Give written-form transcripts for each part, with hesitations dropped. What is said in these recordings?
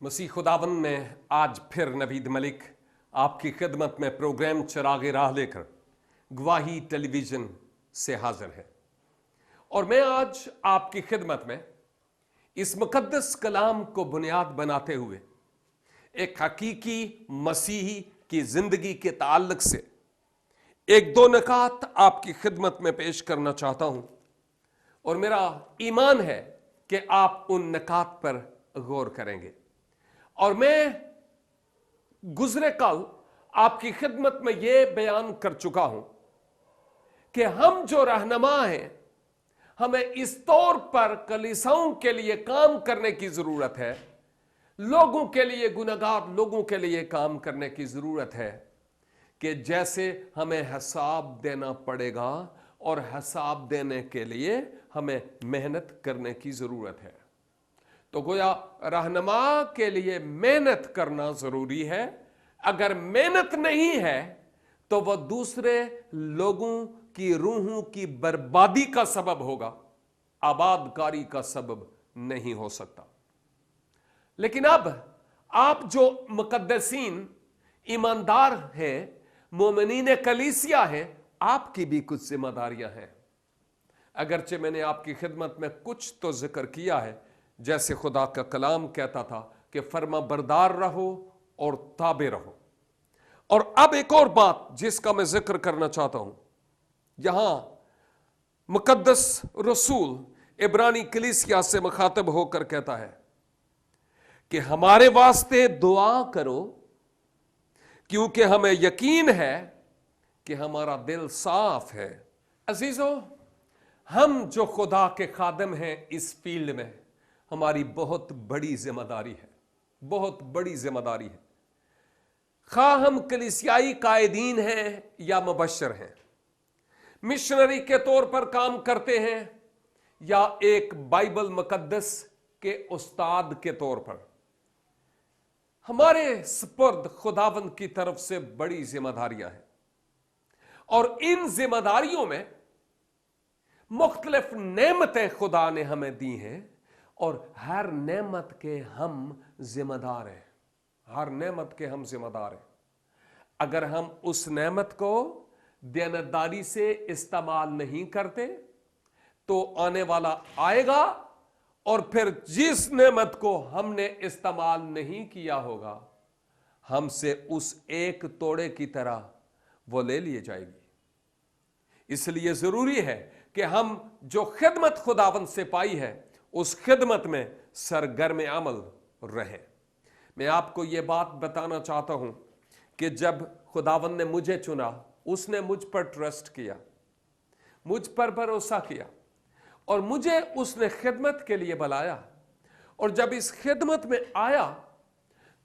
मसीह खुदावन में आज फिर नवीद मलिक आपकी खिदमत में प्रोग्राम चिरागे राह लेकर गवाही टेलीविजन से हाजिर है। और मैं आज आपकी खिदमत में इस मुकद्दस कलाम को बुनियाद बनाते हुए एक हकीकी मसीही की जिंदगी के ताल्लुक से एक दो नकात आपकी खिदमत में पेश करना चाहता हूं और मेरा ईमान है कि आप उन नकात पर गौर करेंगे। और मैं गुजरे कल आपकी खिदमत में यह बयान कर चुका हूं कि हम जो रहनुमा हैं, हमें इस तौर पर कलीसियाओं के लिए काम करने की जरूरत है, लोगों के लिए, गुनहगार लोगों के लिए काम करने की जरूरत है कि जैसे हमें हिसाब देना पड़ेगा और हिसाब देने के लिए हमें मेहनत करने की जरूरत है। तो गोया रहनुमा के लिए मेहनत करना जरूरी है। अगर मेहनत नहीं है तो वह दूसरे लोगों की रूहों की बर्बादी का सबब होगा, आबादकारी का सबब नहीं हो सकता। लेकिन अब आप जो मुकद्दसीन ईमानदार हैं, मोमिनीन कलीसिया हैं, आपकी भी कुछ जिम्मेदारियां हैं। अगरचे मैंने आपकी खिदमत में कुछ तो जिक्र किया है, जैसे खुदा का कलाम कहता था कि फर्मा बरदार रहो और ताबे रहो। और अब एक और बात जिसका मैं जिक्र करना चाहता हूं, यहां मुकद्दस रसूल इब्रानी कलीसिया से मुखातब होकर कहता है कि हमारे वास्ते दुआ करो क्योंकि हमें यकीन है कि हमारा दिल साफ है। अजीजों, हम जो खुदा के खादिम हैं इस फील्ड में, हमारी बहुत बड़ी जिम्मेदारी है, बहुत बड़ी जिम्मेदारी है। खा हम कलीसियाई कायदीन हैं या मुबश्शिर हैं, मिशनरी के तौर पर काम करते हैं या एक बाइबल मुकद्दस के उस्ताद के तौर पर, हमारे सुपुर्द खुदावंद की तरफ से बड़ी जिम्मेदारियां हैं। और इन जिम्मेदारियों में मुख्तलिफ नेमतें खुदा ने हमें दी हैं और हर नेमत के हम जिम्मेदार हैं, हर नेमत के हम जिम्मेदार हैं। अगर हम उस नेमत को देनदारी से इस्तेमाल नहीं करते तो आने वाला आएगा और फिर जिस नेमत को हमने इस्तेमाल नहीं किया होगा, हमसे उस एक तोड़े की तरह वो ले लिए जाएगी। इसलिए जरूरी है कि हम जो खिदमत खुदावंद से पाई है उस खिदमत में सरगर्म अमल रहे। मैं आपको यह बात बताना चाहता हूं कि जब खुदावंद ने मुझे चुना, उसने मुझ पर ट्रस्ट किया, मुझ पर भरोसा किया और मुझे उसने खिदमत के लिए बुलाया। और जब इस खिदमत में आया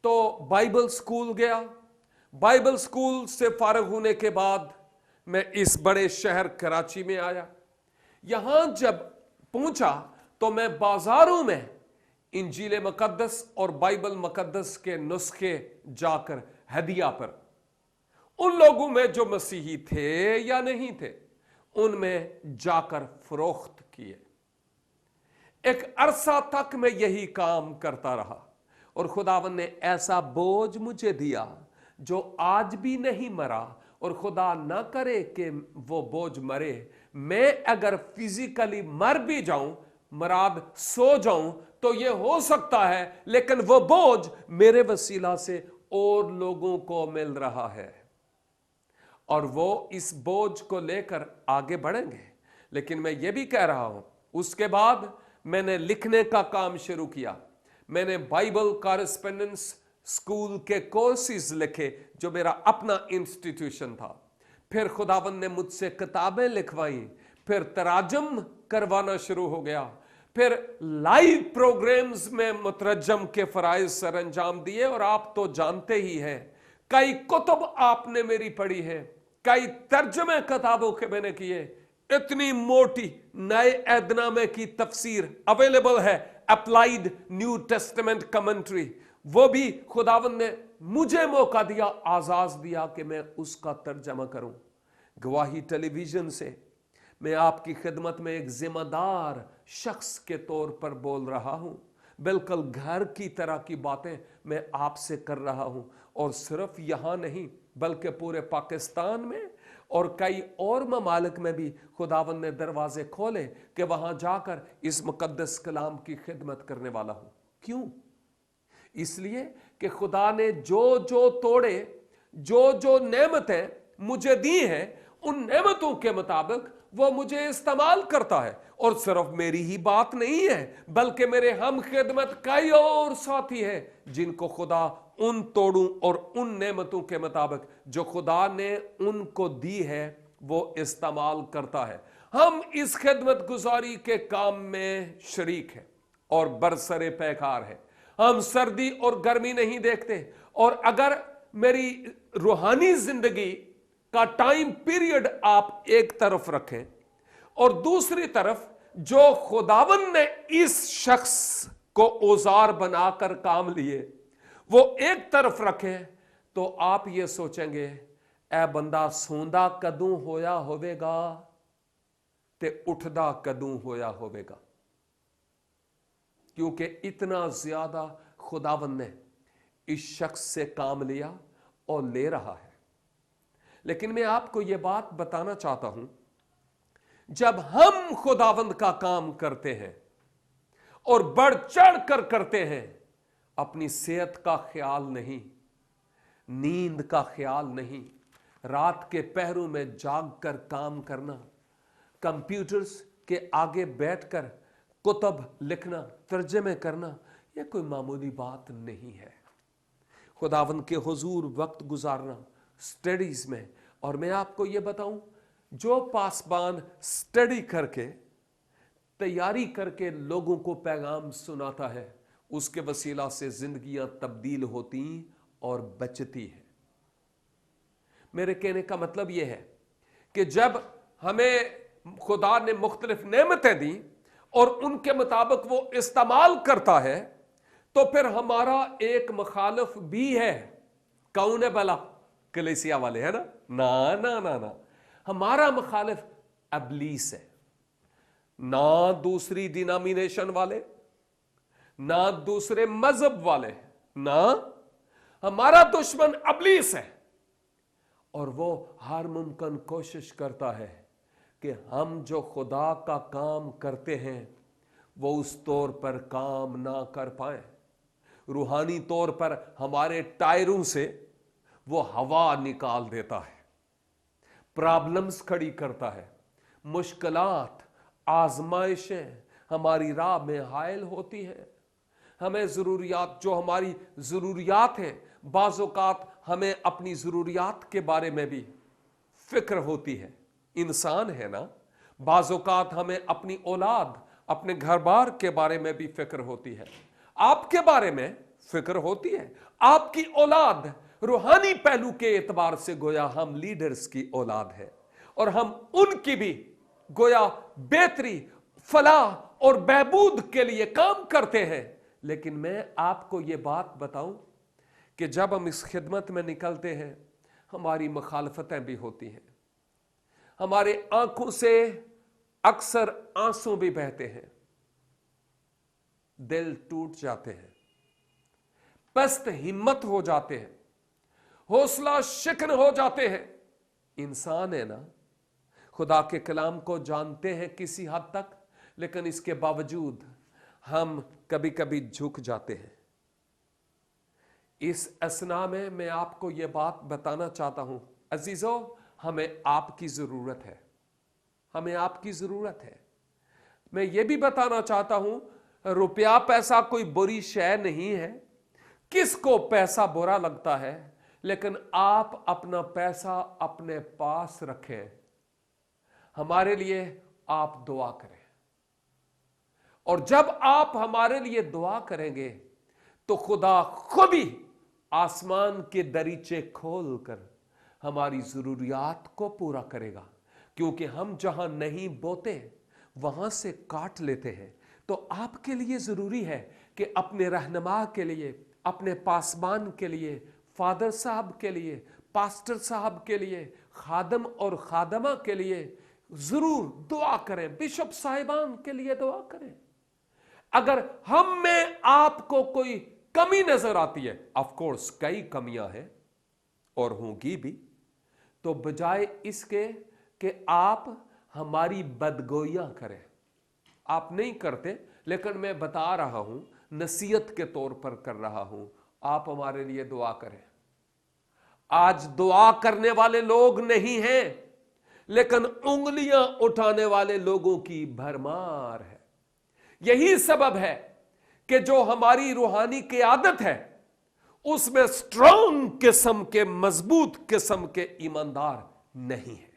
तो बाइबल स्कूल गया। बाइबल स्कूल से फारिग होने के बाद मैं इस बड़े शहर कराची में आया। यहां जब पहुंचा तो मैं बाजारों में इंजील मुकद्दस और बाइबल मुकद्दस के नुस्खे जाकर हदिया पर उन लोगों में जो मसीही थे या नहीं थे, उनमें जाकर फरोख्त किए। एक अरसा तक मैं यही काम करता रहा और खुदावन ने ऐसा बोझ मुझे दिया जो आज भी नहीं मरा, और खुदा ना करे कि वो बोझ मरे। मैं अगर फिजिकली मर भी जाऊं, मराद सो जाऊं, तो ये हो सकता है, लेकिन वो बोझ मेरे वसीला से और लोगों को मिल रहा है और वो इस बोझ को लेकर आगे बढ़ेंगे। लेकिन मैं ये भी कह रहा हूं, उसके बाद मैंने लिखने का काम शुरू किया। मैंने बाइबल कॉरेस्पोंडेंस स्कूल के कोर्सेज लिखे जो मेरा अपना इंस्टीट्यूशन था। फिर खुदावंद ने मुझसे किताबें लिखवाई, फिर तराजम करवाना शुरू हो गया, फिर लाइव प्रोग्राम्स में मुतरजम के फराइज सर अंजाम दिए। और आप तो जानते ही हैं, कई कुतुब आपने मेरी पढ़ी है, कई तर्जमे किताबों के मैंने किए। इतनी मोटी नए ऐदनामे की तफसीर अवेलेबल है, अप्लाइड न्यू टेस्टामेंट कमेंट्री, वो भी खुदावंद ने मुझे मौका दिया, आजाद दिया कि मैं उसका तर्जमा करूं। गवाही टेलीविजन से मैं आपकी खिदमत में एक जिम्मेदार शख्स के तौर पर बोल रहा हूं। बिल्कुल घर की तरह की बातें मैं आपसे कर रहा हूं। और सिर्फ यहां नहीं बल्कि पूरे पाकिस्तान में और कई और ममालिक में भी खुदावंद ने दरवाजे खोले कि वहां जाकर इस मुकद्दस कलाम की खिदमत करने वाला हूं। क्यों? इसलिए कि खुदा ने जो जो तोड़े, जो जो नेमतें मुझे दी हैं, उन नेमतों के मुताबिक वो मुझे इस्तेमाल करता है। और सिर्फ मेरी ही बात नहीं है बल्कि मेरे हम खिदमत कई और साथी हैं जिनको खुदा उन तोड़ों और उन नेमतों के मुताबिक जो खुदा ने उनको दी है वो इस्तेमाल करता है। हम इस खिदमत गुजारी के काम में शरीक हैं और बरसरे पैकार है। हम सर्दी और गर्मी नहीं देखते। और अगर मेरी रूहानी जिंदगी का टाइम पीरियड आप एक तरफ रखें और दूसरी तरफ जो खुदावन ने इस शख्स को औजार बनाकर काम लिए वो एक तरफ रखें, तो आप ये सोचेंगे ए बंदा सोंदा कदों होया होवेगा ते उठदा कदों होया होवेगा, क्योंकि इतना ज्यादा खुदावन ने इस शख्स से काम लिया और ले रहा है। लेकिन मैं आपको यह बात बताना चाहता हूं, जब हम खुदावंद का काम करते हैं और बढ़ चढ़ कर करते हैं, अपनी सेहत का ख्याल नहीं, नींद का ख्याल नहीं, रात के पहरों में जाग कर काम करना, कंप्यूटर्स के आगे बैठकर कुतब लिखना, तर्जमे करना, यह कोई मामूली बात नहीं है। खुदावंद के हुजूर वक्त गुजारना स्टडीज में। और मैं आपको यह बताऊं, जो पासबान स्टडी करके तैयारी करके लोगों को पैगाम सुनाता है, उसके वसीला से जिंदगियां तब्दील होती और बचती है। मेरे कहने का मतलब यह है कि जब हमें खुदा ने मुख्तलिफ नेमतें दी और उनके मुताबिक वो इस्तेमाल करता है, तो फिर हमारा एक मुखालिफ भी है। कौन है भला? कलीसिया वाले, है ना? ना ना ना ना, हमारा मुखालिफ अबलीस है। ना दूसरी डिनोमिनेशन वाले, ना दूसरे मजहब वाले, ना, हमारा दुश्मन अबलीस है। और वो हर मुमकिन कोशिश करता है कि हम जो खुदा का काम करते हैं वो उस तौर पर काम ना कर पाए। रूहानी तौर पर हमारे टायरों से वो हवा निकाल देता है, प्रॉब्लम्स खड़ी करता है, मुश्किलात, आजमाइशें हमारी राह में हायल होती हैं। हमें ज़रूरियात, जो हमारी ज़रूरियात हैं, बाज़ औक़ात हमें अपनी ज़रूरियात के बारे में भी फिक्र होती है। इंसान है ना, बाज़ औक़ात हमें अपनी औलाद, अपने घर बार के बारे में भी फिक्र होती है। आपके बारे में फिक्र होती है। आपकी औलाद रूहानी पहलू के एतबार से गोया हम लीडर्स की औलाद है और हम उनकी भी गोया बेहतरी, फलाह और बहबूद के लिए काम करते हैं। लेकिन मैं आपको यह बात बताऊं कि जब हम इस खिदमत में निकलते हैं, हमारी मुखालफतें भी होती हैं, हमारे आंखों से अक्सर आंसू भी बहते हैं, दिल टूट जाते हैं, पस्त हिम्मत हो जाते हैं, हौसला शिकन हो जाते हैं। इंसान है ना, खुदा के कलाम को जानते हैं किसी हद तक, लेकिन इसके बावजूद हम कभी कभी झुक जाते हैं। इस असना में मैं आपको यह बात बताना चाहता हूं, अजीजों, हमें आपकी जरूरत है, हमें आपकी जरूरत है। मैं यह भी बताना चाहता हूं, रुपया पैसा कोई बुरी शय नहीं है। किसको पैसा बुरा लगता है? लेकिन आप अपना पैसा अपने पास रखें, हमारे लिए आप दुआ करें। और जब आप हमारे लिए दुआ करेंगे तो खुदा खुद ही आसमान के दरीचे खोलकर हमारी जरूरियात को पूरा करेगा। क्योंकि हम जहां नहीं बोते वहां से काट लेते हैं। तो आपके लिए जरूरी है कि अपने रहनुमा के लिए, अपने पासबान के लिए, फादर साहब के लिए, पास्टर साहब के लिए, खादम और खादमा के लिए जरूर दुआ करें। बिशप साहिबान के लिए दुआ करें। अगर हम में आपको कोई कमी नजर आती है, ऑफ कोर्स कई कमियां हैं और होंगी भी, तो बजाय इसके कि आप हमारी बदगोइयां करें, आप नहीं करते लेकिन मैं बता रहा हूं, नसीहत के तौर पर कर रहा हूं, आप हमारे लिए दुआ करें। आज दुआ करने वाले लोग नहीं हैं, लेकिन उंगलियां उठाने वाले लोगों की भरमार है। यही सबब है कि जो हमारी रूहानी की आदत है उसमें स्ट्रांग किस्म के, मजबूत किस्म के ईमानदार नहीं है,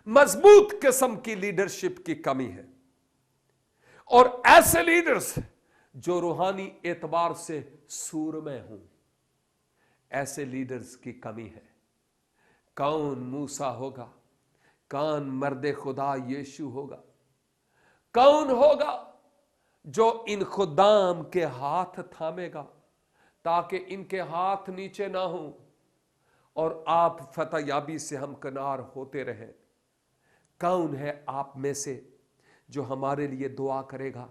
मजबूत किस्म की लीडरशिप की कमी है। और ऐसे लीडर्स जो रूहानी एतबार से सूरमय हों, ऐसे लीडर्स की कमी है। कौन मूसा होगा, कौन मर्दे खुदा यीशु होगा, कौन होगा जो इन खुदाम के हाथ थामेगा ताकि इनके हाथ नीचे ना हो और आप फतह याबी से हमकनार होते रहें। कौन है आप में से जो हमारे लिए दुआ करेगा?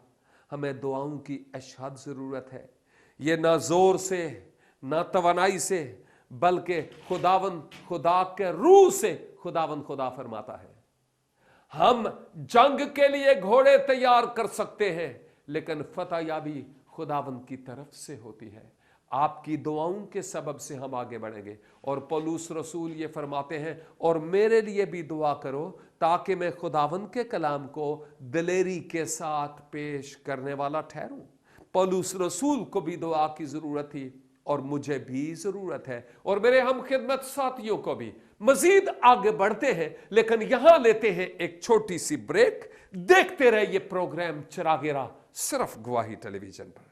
हमें दुआओं की अशद ज़रूरत है। ये ना जोर से ना तवानाई से, बल्कि खुदावन खुदा के रूह से खुदावन खुदा फरमाता है। हम जंग के लिए घोड़े तैयार कर सकते हैं, लेकिन फतह याबी खुदावन की तरफ से होती है। आपकी दुआओं के सबब से हम आगे बढ़ेंगे। और पौलुस रसूल ये फरमाते हैं, और मेरे लिए भी दुआ करो ताकि मैं खुदावन के कलाम को दिलेरी के साथ पेश करने वाला ठहरूं। पौलुस रसूल को भी दुआ की जरूरत थी और मुझे भी जरूरत है, और मेरे हम खिदमत साथियों को भी। मजीद आगे बढ़ते हैं, लेकिन यहां लेते हैं एक छोटी सी ब्रेक। देखते रहे ये प्रोग्राम चिरागे राह, सिर्फ गवाही टेलीविजन पर।